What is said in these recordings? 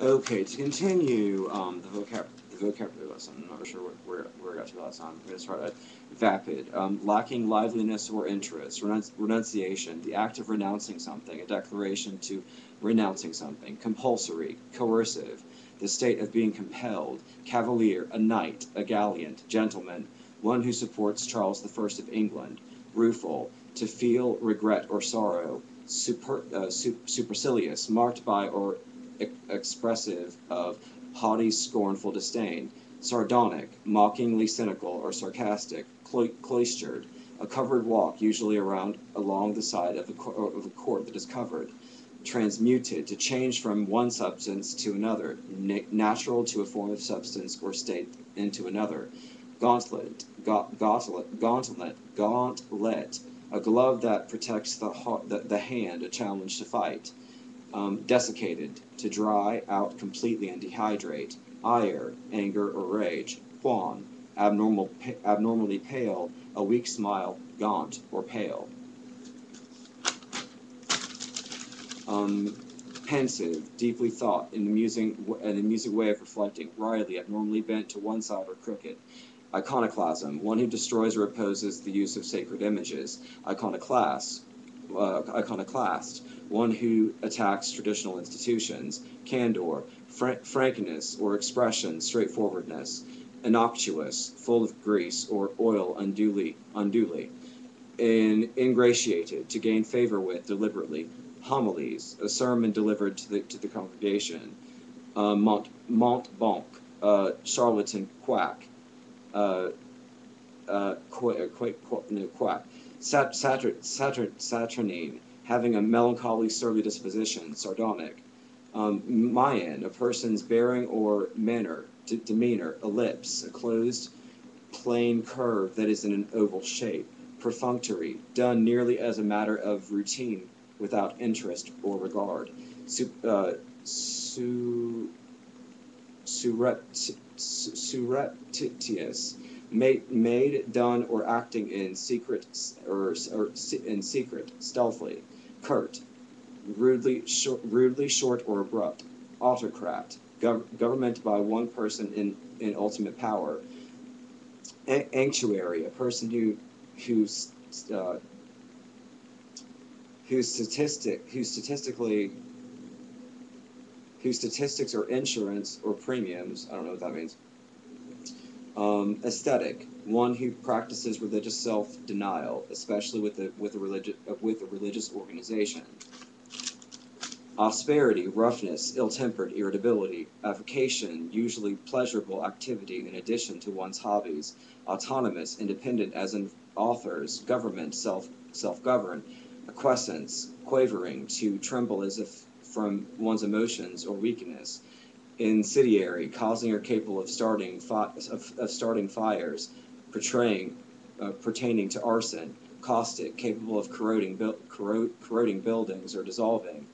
Okay, to continue the vocabulary lesson, I'm not sure where I got to last time. I'm going to start at vapid, lacking liveliness or interest, renunciation, the act of renouncing something, a declaration to renouncing something, compulsory, coercive, the state of being compelled, cavalier, a knight, a gallant, gentleman, one who supports Charles I of England, rueful, to feel regret or sorrow, supercilious, marked by or expressive of haughty, scornful disdain, sardonic, mockingly cynical or sarcastic, cloistered, a covered walk usually along the side of a court that is covered, transmuted, to change from one substance to another, natural to a form of substance or state into another, gauntlet, a glove that protects the hand, a challenge to fight, desiccated, to dry out completely and dehydrate, ire, anger or rage, wan, abnormally pale, a weak smile, gaunt or pale. Pensive, deeply thought, an amusing way of reflecting, wryly, abnormally bent to one side or crooked. Iconoclasm, one who destroys or opposes the use of sacred images. Iconoclast, one who attacks traditional institutions. Candor, frankness or expression, straightforwardness. Innocuous, full of grease or oil unduly. Ingratiated, to gain favor with deliberately. Homilies, a sermon delivered to the congregation. Montbank, charlatan, quack. Quack. Saturnine, having a melancholy, surly disposition, sardonic. Mayan, a person's bearing or manner, demeanor. Ellipse, a closed, plain curve that is in an oval shape. Perfunctory, done nearly as a matter of routine, without interest or regard. Surreptitious, made, done, or acting in secret, stealthily. Curt, rudely short or abrupt. Autocrat, government by one person in ultimate power. Actuary, a person whose uh, statistically whose statistics or insurance or premiums, I don't know what that means. Aesthetic, one who practices religious self-denial, especially with a religious organization. Asperity, roughness, ill-tempered, irritability. Avocation, usually pleasurable activity in addition to one's hobbies. Autonomous, independent as in authors. Government, self-governed. Acquiescence, quavering, to tremble as if from one's emotions or weakness. Incendiary, causing or capable of starting fires, pertaining to arson. Caustic, capable of corroding buildings or dissolving.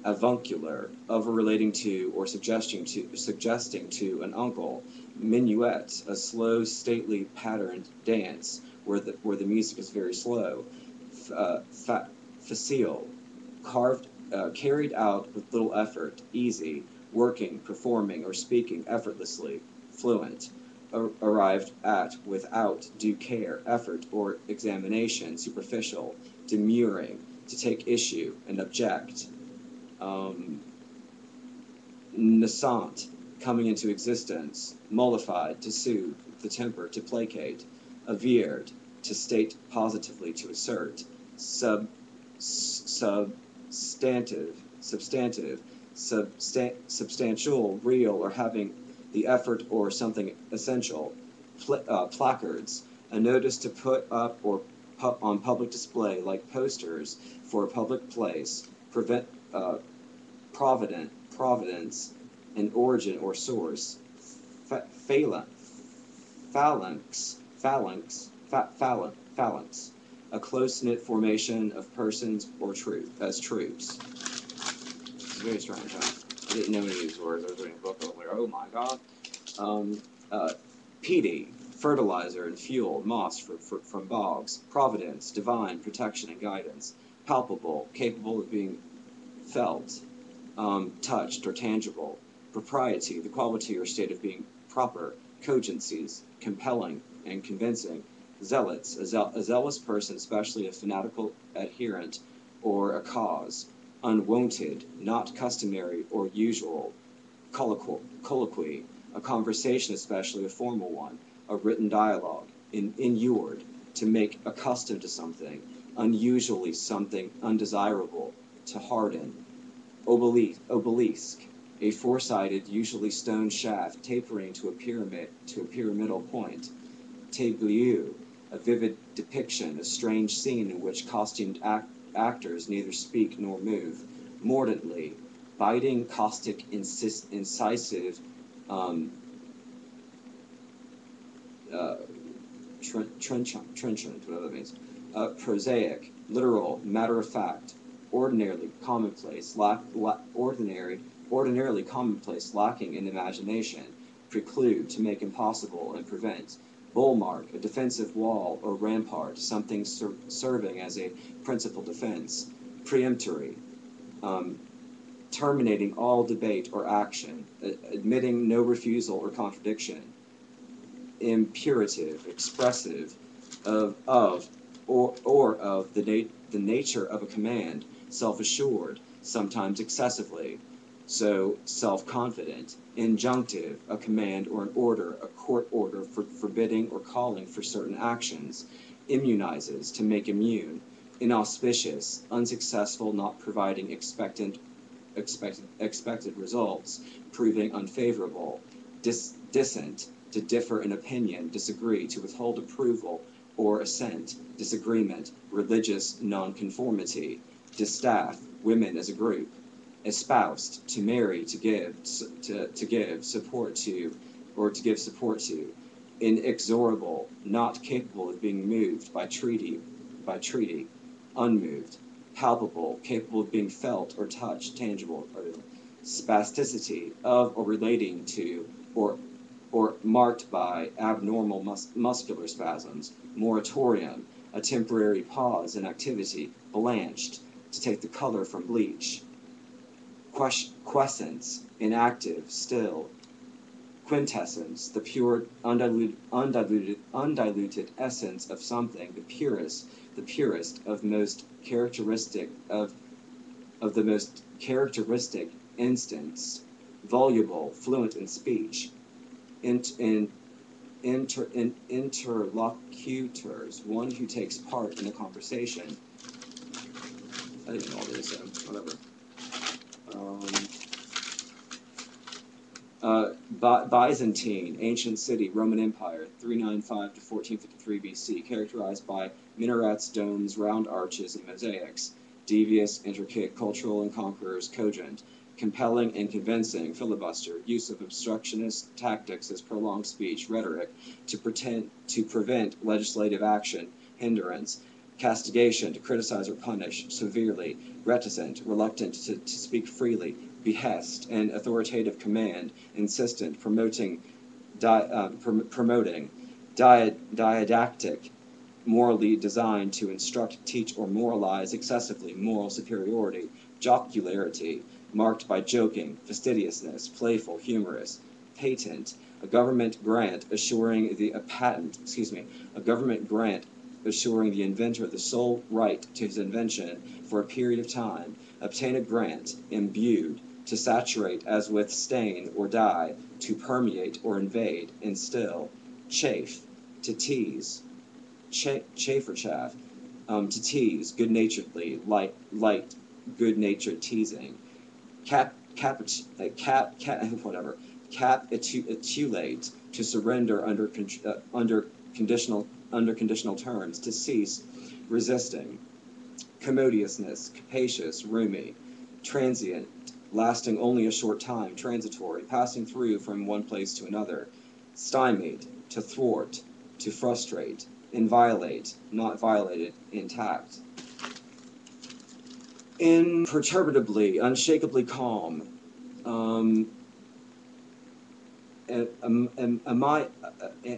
Avuncular, of or relating to or suggesting to an uncle. Minuet, a slow, stately, patterned dance where the music is very slow. Facile, carried out with little effort, easy, working, performing, or speaking effortlessly, fluent. Arrived at without due care, effort, or examination, superficial. Demurring, to take issue and object. Nascent, coming into existence. Mollified, to soothe the temper, to placate. Averred, to state positively, to assert. Substantive, substantial, real, or having the effort or something essential. Placards, a notice to put up or on public display, like posters for a public place. Providence, an origin or source. Phalanx, phalanx, a close-knit formation of persons or troops. It's very strange, huh? I didn't know any of these words. I was reading a book. I was like, oh my god. Peaty, fertilizer and fuel, moss from bogs. Providence, divine, protection and guidance. Palpable, capable of being felt, touched or tangible. propriety, the quality or state of being proper, cogencies, compelling and convincing, zealots, a zealous person, especially a fanatical adherent or a cause, unwonted, not customary or usual, colloquy, a conversation, especially a formal one, a written dialogue, inured, to make accustomed to something, unusually something undesirable, to harden, obelisk, a four-sided, usually stone shaft tapering to a pyramidal point, tableau, a vivid depiction, a strange scene in which costumed actors neither speak nor move, mordantly, biting, caustic, incisive, um, uh, trenchant, whatever that means, prosaic, literal, matter of fact, ordinarily commonplace, ordinarily commonplace, lacking in imagination, preclude, to make impossible and prevent, bulwark, a defensive wall or rampart, something serving as a principal defense, peremptory, um, terminating all debate or action, admitting no refusal or contradiction, imperative, expressive of or of the nature of a command, self-assured, sometimes excessively, so self-confident, injunctive, a command or an order, a court order for forbidding or calling for certain actions, immunizes, to make immune, inauspicious, unsuccessful, not providing expected results, proving unfavorable, dissent, to differ in opinion, disagree, to withhold approval or assent, disagreement, religious nonconformity, distaff, women as a group, espoused, to marry, to give support to, or to give support to, inexorable, not capable of being moved by treaty, unmoved, palpable, capable of being felt or touched, tangible, or spasticity of or relating to, or marked by abnormal muscular spasms, moratorium, a temporary pause in activity, blanched, to take the color from bleach, quiescence, inactive, still, quintessence, the pure, undiluted essence of something, the purest of most characteristic of the most characteristic instance, voluble, fluent in speech, interlocutors, one who takes part in a conversation. I didn't know all this, whatever. Byzantine, ancient city, Roman Empire, 395 to 1453 BC, characterized by minarets, domes, round arches, and mosaics. Devious, intricate, cultural and conquerors, cogent, compelling and convincing, filibuster, use of obstructionist tactics as prolonged speech, rhetoric, to prevent legislative action, hindrance, castigation, to criticize or punish severely, reticent, reluctant to speak freely, behest, and authoritative command, insistent, promoting, didactic, morally designed to instruct, teach, or moralize excessively, moral superiority, jocularity, marked by joking, fastidiousness, playful, humorous, patent, a government grant assuring a government grant assuring the inventor the sole right to his invention for a period of time, obtain a grant, imbued, to saturate as with stain or dye, to permeate or invade, instill, chafe, to tease, chafe or chaff, to tease, good-naturedly, light, good-natured teasing, capitulate, to surrender under conditional terms, to cease, resisting, commodiousness, capacious, roomy, transient, lasting only a short time, transitory, passing through from one place to another, stymied, to thwart, to frustrate, inviolate, not violated, intact. Imperturbably, unshakably calm,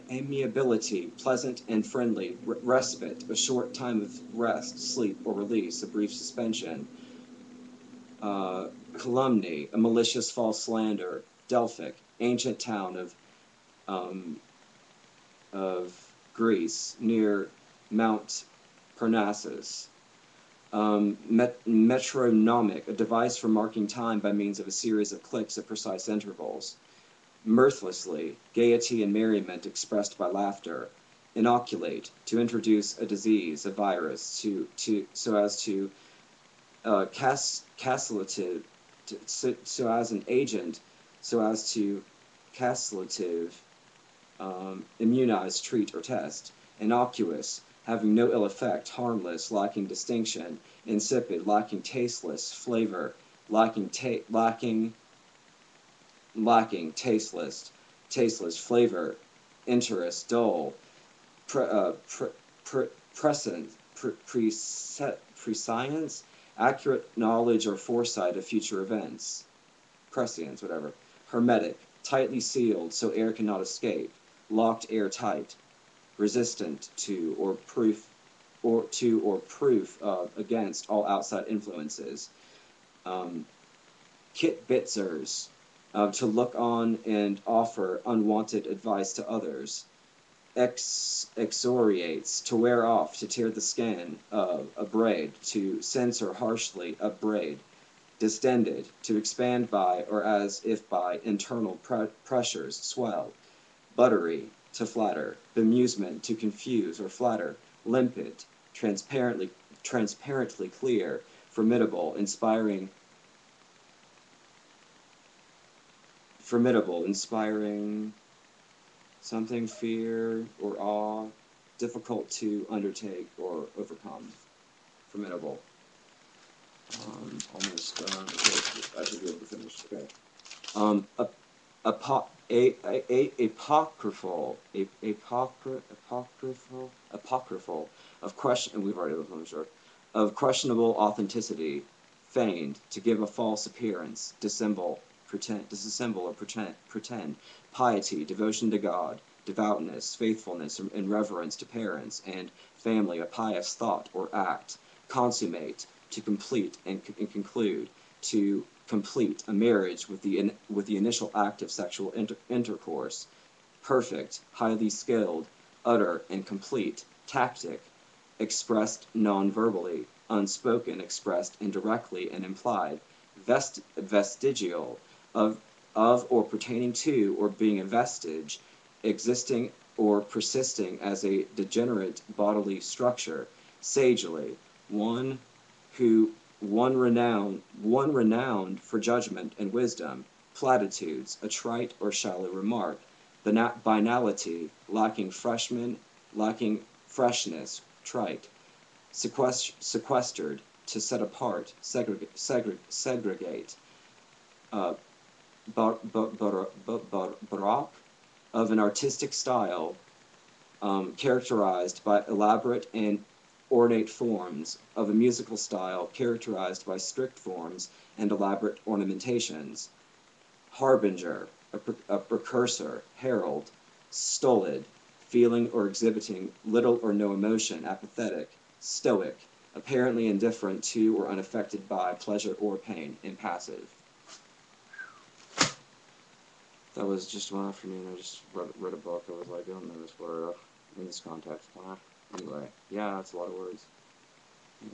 amiability, pleasant and friendly, respite, a short time of rest, sleep, or release, a brief suspension, calumny, a malicious false slander, Delphic, ancient town um, of Greece near Mount Parnassus. Metronomic, a device for marking time by means of a series of clicks at precise intervals. Mirthlessly, gaiety and merriment expressed by laughter. Inoculate, to introduce a disease, a virus, so as to castellative, so as an agent, so as to castellative, immunize, treat, or test. Innocuous, having no ill effect, harmless, lacking distinction. Insipid, lacking tasteless, flavor, lacking tasteless, flavor, interest, dull, prescience, accurate knowledge or foresight of future events, prescience, whatever. Hermetic, tightly sealed so air cannot escape, locked airtight, resistant to or proof of against all outside influences. Kitbitzers, to look on and offer unwanted advice to others. Excoriates, to wear off, to tear the skin of, a braid, to censor harshly, upbraid. Distended, to expand by, or as if by internal pressures, swell. Buttery, to flatter. Bemusement, to confuse or flatter. Limpid, transparently clear. Formidable, inspiring something, fear or awe, difficult to undertake or overcome. Formidable. Almost done. I should be able to finish. Okay. Apocryphal of question. We've already looked on the short. Of questionable authenticity, feigned, to give a false appearance, dissemble or pretend, piety, devotion to God, devoutness, faithfulness, and reverence to parents and family, a pious thought or act, consummate, to complete and conclude, to complete a marriage with the initial act of sexual intercourse, perfect, highly skilled, utter and complete, tactic, expressed non-verbally, unspoken, expressed indirectly and implied, vestigial, of or pertaining to or being a vestige, existing or persisting as a degenerate bodily structure, sagely, one who one renowned for judgment and wisdom, platitudes, a trite or shallow remark, banality, lacking freshness, trite, sequestered, to set apart, segregate, baroque, of an artistic style characterized by elaborate and ornate forms, of a musical style characterized by strict forms and elaborate ornamentations. Harbinger, a precursor, herald, stolid, feeling or exhibiting little or no emotion, apathetic, stoic, apparently indifferent to or unaffected by pleasure or pain, impassive. That was just one afternoon. I just read a book. I was like, I don't know this word in this context. Anyway, yeah, that's a lot of words. Yeah.